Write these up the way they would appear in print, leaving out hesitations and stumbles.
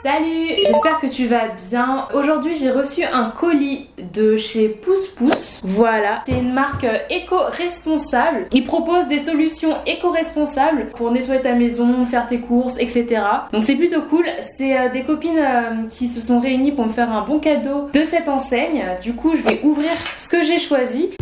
Salut, j'espère que tu vas bien. Aujourd'hui j'ai reçu un colis de chez Pousse Pousse. Voilà, c'est une marque éco-responsable. Ils proposent des solutions éco-responsables pour nettoyer ta maison, faire tes courses, etc. Donc c'est plutôt cool. C'est des copines qui se sont réunies pour me faire un bon cadeau de cette enseigne. Du coup je vais ouvrir ce que j'ai choisi.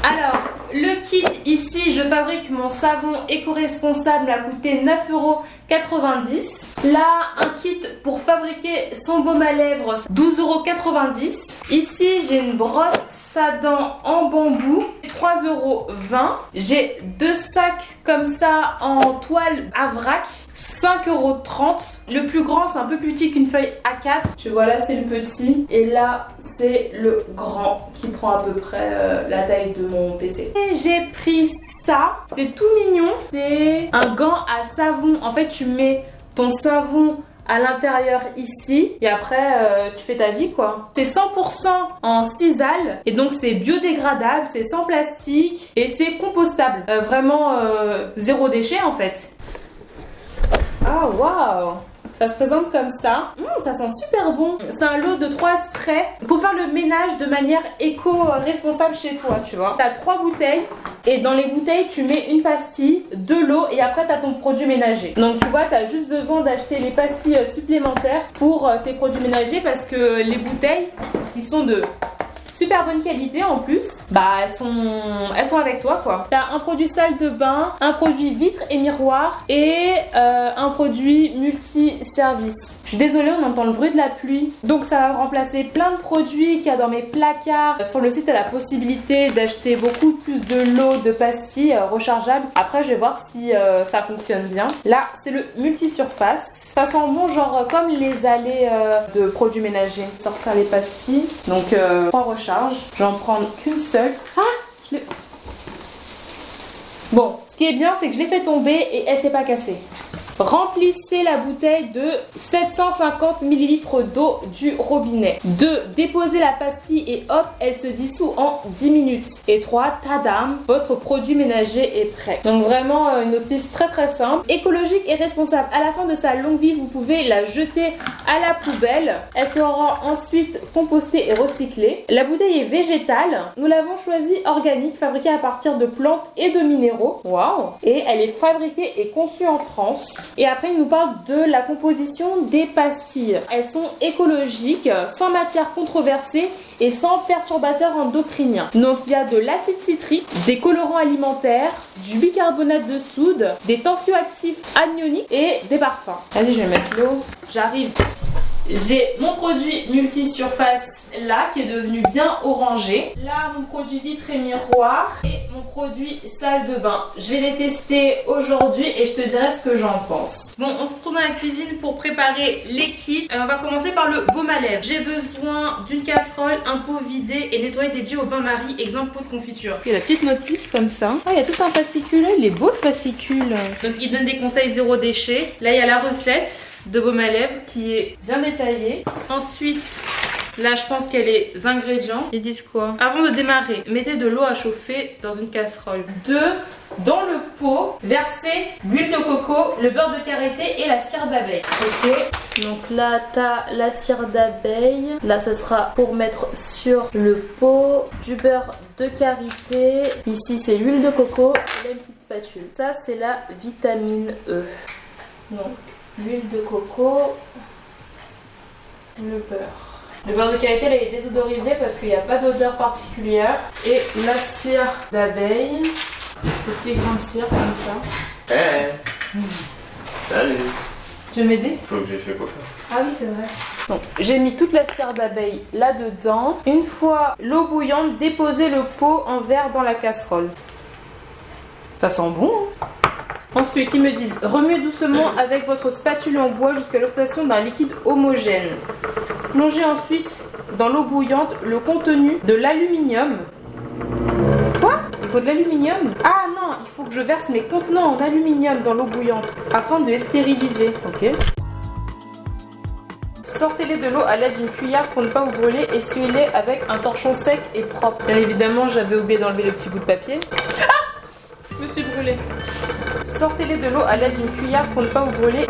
Alors, le kit ici, je fabrique mon savon éco-responsable, a coûté 9,90 €. Là, un kit pour fabriquer son baume à lèvres, 12,90 €. Ici, j'ai une brosse à dents en bambou, 3,20 €. J'ai deux sacs comme ça en toile à vrac, 5,30 €. Le plus grand, c'est un peu plus petit qu'une feuille A4. Tu vois, là, c'est le petit. Et là, c'est le grand qui prend à peu près la taille de mon PC. Et j'ai pris ça. C'est tout mignon. C'est un gant à savon. En fait, tu mets ton savon à l'intérieur ici et après tu fais ta vie quoi. C'est 100% en sisal et donc c'est biodégradable, c'est sans plastique et c'est compostable. Vraiment zéro déchet en fait. Ah waouh! Ça se présente comme ça. Ça sent super bon. C'est un lot de 3 sprays pour faire le ménage de manière éco-responsable chez toi, tu vois. Tu as 3 bouteilles et dans les bouteilles, tu mets une pastille, de l'eau et après tu as ton produit ménager. Donc tu vois, tu as juste besoin d'acheter les pastilles supplémentaires pour tes produits ménagers parce que les bouteilles, ils sont de super bonne qualité en plus. Bah elles sont avec toi quoi. T'as un produit salle de bain, un produit vitre et miroir et un produit multi-service. Je suis désolée, on entend le bruit de la pluie. Donc ça va remplacer plein de produits qu'il y a dans mes placards. Sur le site, tu as la possibilité d'acheter beaucoup plus de lots de pastilles rechargeables. Après, je vais voir si ça fonctionne bien. Là, c'est le multi-surface. Ça sent bon, genre comme les allées de produits ménagers. Sortir les pastilles. Donc, 3 recharges. Je vais en prendre qu'une seule. Ah, Bon, ce qui est bien, c'est que je l'ai fait tomber et elle s'est pas cassée. Remplissez la bouteille de 750 ml d'eau du robinet. 2. Déposez la pastille et hop, elle se dissout en 10 minutes. Et 3. Tadam, votre produit ménager est prêt. Donc vraiment une notice très très simple. Écologique et responsable. À la fin de sa longue vie, vous pouvez la jeter à la poubelle. Elle sera ensuite compostée et recyclée. La bouteille est végétale. Nous l'avons choisie organique, fabriquée à partir de plantes et de minéraux. Waouh! Et elle est fabriquée et conçue en France. Et après, il nous parle de la composition des pastilles. Elles sont écologiques, sans matière controversée et sans perturbateurs endocriniens. Donc, il y a de l'acide citrique, des colorants alimentaires, du bicarbonate de soude, des tensioactifs anioniques et des parfums. Vas-y, je vais mettre l'eau. J'arrive. J'ai mon produit multi-surface là qui est devenu bien orangé. Là mon produit vitre et miroir et mon produit salle de bain. Je vais les tester aujourd'hui et je te dirai ce que j'en pense. Bon, on se retrouve dans la cuisine pour préparer les kits. On va commencer par le baume à lèvres. J'ai besoin d'une casserole, un pot vidé et nettoyé dédié au bain-marie, exemple pot de confiture. Il y a la petite notice comme ça. Ah, il y a tout un fascicule. Il est beau le fascicule. Donc il donne des conseils zéro déchet. Là il y a la recette de baume à lèvres qui est bien détaillée. Ensuite, là je pense qu'il y a les ingrédients. Ils disent quoi? Avant de démarrer, mettez de l'eau à chauffer dans une casserole. 2. Dans le pot, versez l'huile de coco, le beurre de karité et la cire d'abeille. Ok. Donc là t'as la cire d'abeille. Là ça sera pour mettre sur le pot. Du beurre de karité. Ici c'est l'huile de coco. Et là une petite spatule. Ça c'est la vitamine E. Non. L'huile de coco, le beurre. Le beurre de karité là, il est désodorisé parce qu'il n'y a pas d'odeur particulière. Et la cire d'abeille, petite grande cire comme ça. Salut. Tu veux m'aider? Faut que j'ai fait quoi faire. Ah oui, c'est vrai. Donc, j'ai mis toute la cire d'abeille là-dedans. Une fois l'eau bouillante, déposez le pot en verre dans la casserole. Ça sent bon, hein? Ensuite, ils me disent, remuez doucement avec votre spatule en bois jusqu'à l'obtention d'un liquide homogène. Plongez ensuite dans l'eau bouillante le contenu de l'aluminium. Quoi? Il faut de l'aluminium? Ah non, il faut que je verse mes contenants en aluminium dans l'eau bouillante afin de les stériliser. Ok. Sortez-les de l'eau à l'aide d'une cuillère pour ne pas vous brûler. Essuyez-les avec un torchon sec et propre. Bien évidemment, j'avais oublié d'enlever le petit bout de papier. Ah! Je me suis brûlée. Sortez-les de l'eau à l'aide d'une cuillère pour ne pas vous brûler.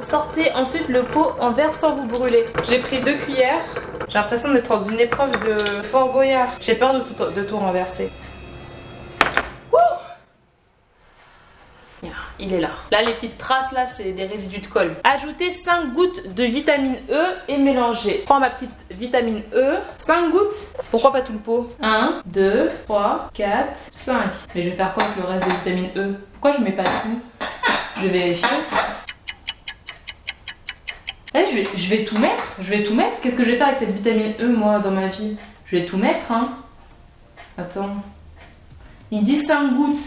Sortez ensuite le pot en verre sans vous brûler. J'ai pris 2 cuillères. J'ai l'impression d'être dans une épreuve de Fort Boyard. J'ai peur de tout renverser. Il est là. Là, les petites traces, là, c'est des résidus de colle. Ajoutez 5 gouttes de vitamine E et mélangez. Prends ma petite vitamine E. 5 gouttes. Pourquoi pas tout le pot? 1, 2, 3, 4, 5. Mais je vais faire quoi avec le reste de vitamine E? Pourquoi je mets pas tout? Je vais vérifier. Eh, je vais tout mettre. Je vais tout mettre. Qu'est-ce que je vais faire avec cette vitamine E, moi, dans ma vie? Je vais tout mettre, hein. Attends. Il dit 5 gouttes.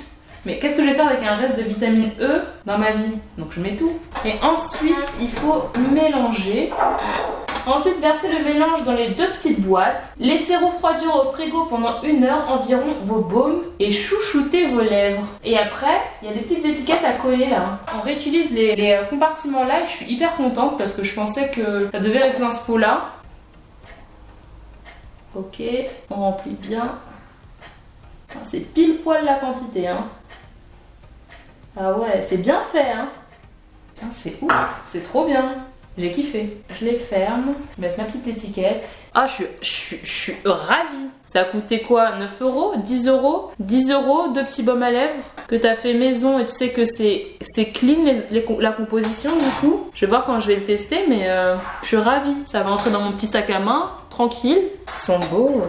Mais qu'est-ce que je vais faire avec un reste de vitamine E dans ma vie? Donc je mets tout. Et ensuite, il faut mélanger. Ensuite, versez le mélange dans les 2 petites boîtes. Laissez refroidir au frigo pendant 1 heure environ vos baumes et chouchoutez vos lèvres. Et après, il y a des petites étiquettes à coller là. On réutilise les compartiments là et je suis hyper contente parce que je pensais que ça devait rester dans ce pot là. Ok, on remplit bien. C'est pile poil la quantité, hein. Ah ouais, c'est bien fait, hein. Putain, c'est ouf, c'est trop bien. J'ai kiffé. Je les ferme, je vais mettre ma petite étiquette. Ah, je suis ravie. Ça a coûté quoi? 9 €? 10 €? 10 €, 2 petits baumes à lèvres que t'as fait maison et tu sais que c'est clean la composition du coup. Je vais voir quand je vais le tester, mais je suis ravie. Ça va entrer dans mon petit sac à main, tranquille. Ils sont beaux.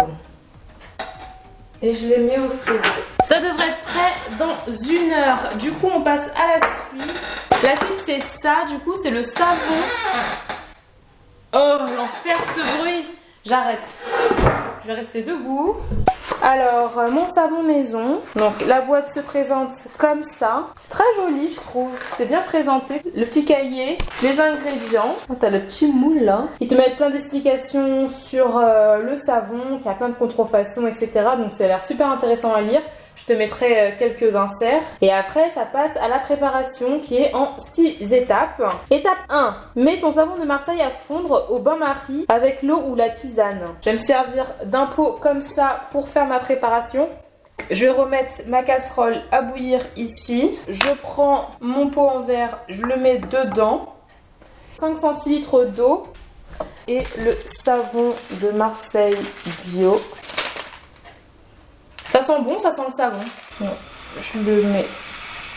Et je les mets au frigo. Ça devrait être prêt dans 1 heure. Du coup, on passe à la suite. La suite, c'est ça. Du coup, c'est le savon. Oh, l'enfer, ce bruit. J'arrête. Je vais rester debout. Alors, mon savon maison. Donc, la boîte se présente comme ça. C'est très joli, je trouve. C'est bien présenté. Le petit cahier, les ingrédients. Oh, t'as le petit moule là. Ils te mettent plein d'explications sur le savon, qu'il y a plein de contrefaçons, etc. Donc, ça a l'air super intéressant à lire. Je te mettrai quelques inserts. Et après, ça passe à la préparation qui est en 6 étapes. Étape 1. Mets ton savon de Marseille à fondre au bain-marie avec l'eau ou la tisane. Je vais me servir d'un pot comme ça pour faire ma préparation. Je vais remettre ma casserole à bouillir ici. Je prends mon pot en verre, je le mets dedans. 5 centilitres d'eau et le savon de Marseille bio. Ça sent bon, ça sent le savon. Je le mets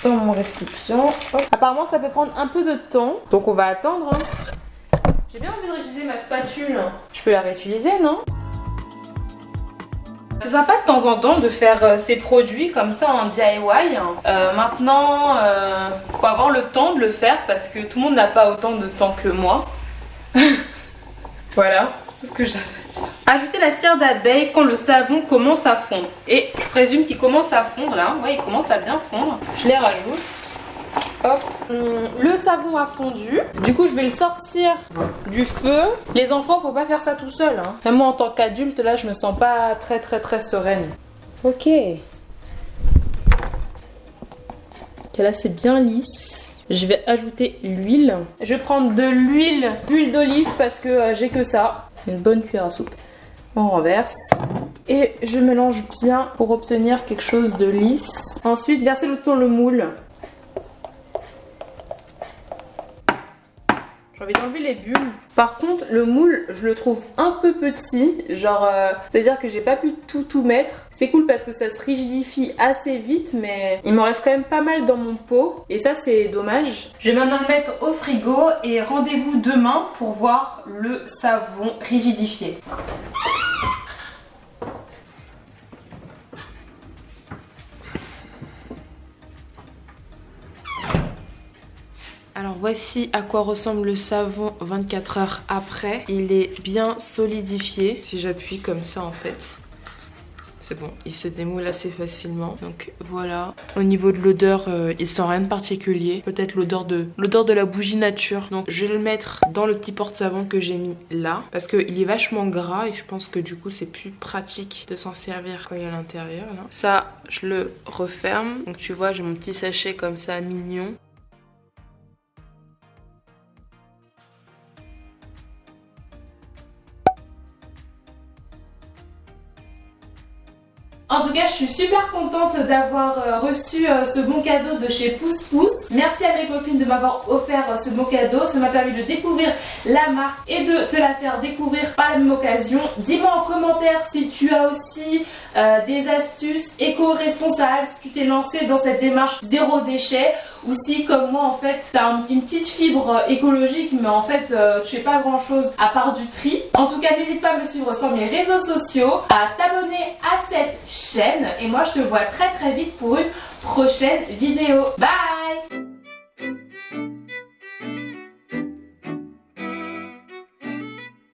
dans mon récipient. Hop. Apparemment, ça peut prendre un peu de temps. Donc, on va attendre. Hein. J'ai bien envie de réutiliser ma spatule. Je peux la réutiliser, non? C'est sympa de temps en temps de faire ces produits comme ça en DIY. Maintenant, faut avoir le temps de le faire parce que tout le monde n'a pas autant de temps que moi. Voilà, tout ce que j'avais à dire. Ajoutez la cire d'abeille quand le savon commence à fondre. Et je présume qu'il commence à fondre là. Ouais, il commence à bien fondre. Je les rajoute. Hop. Le savon a fondu. Du coup, je vais le sortir du feu. Les enfants, faut pas faire ça tout seul. Hein. Même moi, en tant qu'adulte, là, je me sens pas très sereine. Ok. Là, c'est bien lisse. Je vais ajouter l'huile. Je vais prendre de l'huile d'olive parce que j'ai que ça. Une bonne cuillère à soupe. On renverse. Et je mélange bien pour obtenir quelque chose de lisse. Ensuite, versez dans le moule. J'ai envie d'enlever les bulles. Par contre, le moule, je le trouve un peu petit. Genre, c'est-à-dire que j'ai pas pu tout mettre. C'est cool parce que ça se rigidifie assez vite, mais il me reste quand même pas mal dans mon pot. Et ça, c'est dommage. Je vais maintenant le mettre au frigo et rendez-vous demain pour voir le savon rigidifié. Alors voici à quoi ressemble le savon 24 heures après. Il est bien solidifié. Si j'appuie comme ça en fait, c'est bon, il se démoule assez facilement. Donc voilà. Au niveau de l'odeur, il sent rien de particulier. Peut-être l'odeur de la bougie nature. Donc je vais le mettre dans le petit porte-savon que j'ai mis là. Parce qu'il est vachement gras et je pense que du coup c'est plus pratique de s'en servir quand il est à l'intérieur. Ça, je le referme. Donc tu vois, j'ai mon petit sachet comme ça mignon. En tout cas, je suis super contente d'avoir reçu ce bon cadeau de chez Pousse Pousse. Merci à mes copines de m'avoir offert ce bon cadeau. Ça m'a permis de découvrir la marque et de te la faire découvrir par la même occasion. Dis-moi en commentaire si tu as aussi des astuces éco-responsables, si tu t'es lancé dans cette démarche zéro déchet ou si comme moi en fait tu as une petite fibre écologique mais en fait tu fais pas grand chose à part du tri. En tout cas, n'hésite pas à me suivre sur mes réseaux sociaux, à t'abonner à cette chaîne et moi je te vois très vite pour une prochaine vidéo. Bye!